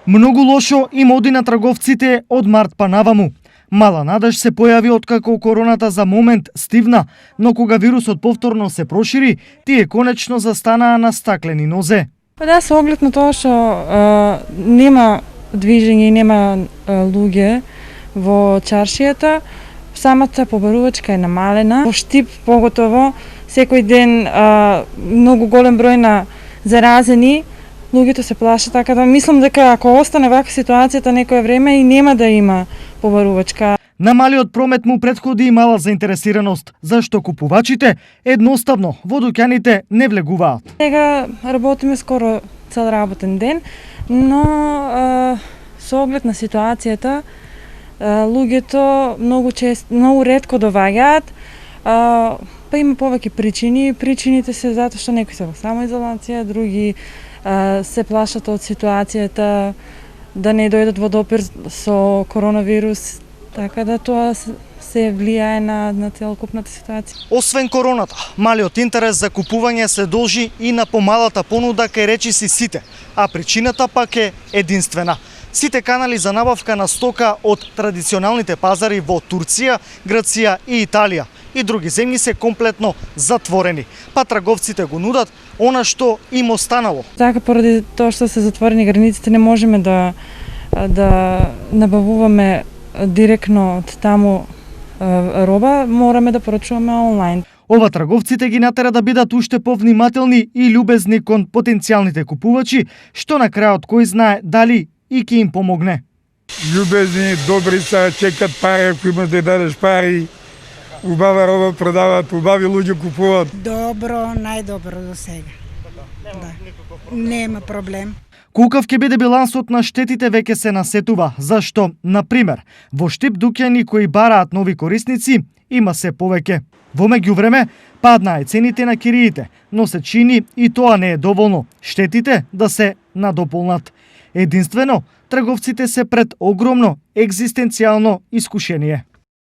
Многу лошо им оди на трговците од март па наваму. Мала надеж се појави откако короната за момент стивна, но кога вирусот повторно се прошири, тие конечно застанаа на стаклени нозе. Па да, со оглед на тоа што нема движење и нема луѓе во чаршијата, самата побарувачка е намалена. Во Штип поготово секој ден многу голем број на заразени, луѓето се плашат, така да мислам дека ако остане вака ситуацијата некое време и нема да има побарувачка. На малиот промет му претходи и мала заинтересираност, зашто купувачите едноставно во дуќаните не влегуваат. Сега работиме скоро цел работен ден, но со оглед на ситуацијата луѓето многу ретко доваѓаат, па има повеќе причини. Причините се затоа што некои се во самоизолација, други се плашат од ситуацијата да не дојдат во допир со коронавирус, така да тоа се влијае на целокупната ситуација. Освен короната, малиот интерес за купување се должи и на помалата понуда кај речиси сите, а причината пак е единствена. Сите канали за набавка на стока од традиционалните пазари во Турција, Грција и Италија и други земји се комплетно затворени, па трговците го нудат она што им останало. Така, поради тоа што се затворени границите, не можеме да набавуваме директно од таму роба, мораме да порачуваме онлайн. Ова трговците ги натера да бидат уште повнимателни и љубезни кон потенцијалните купувачи, што на крајот кој знае дали и ќе им помогне. Љубезни, добри са, чекат пари, ако имаш да дадеш пари, убава роба продават, убави луѓе купуваат. Добро, најдобро до сега. Да. Нема проблем. Колкав ќе биде билансот на штетите веќе се насетува, зашто, например, во Штип дуќани кои бараат нови корисници има се повеќе. Во меѓувреме паднаа цените на кириите, но се чини и тоа не е доволно штетите да се надополнат. Единствено, трговците се пред огромно екзистенцијално искушение.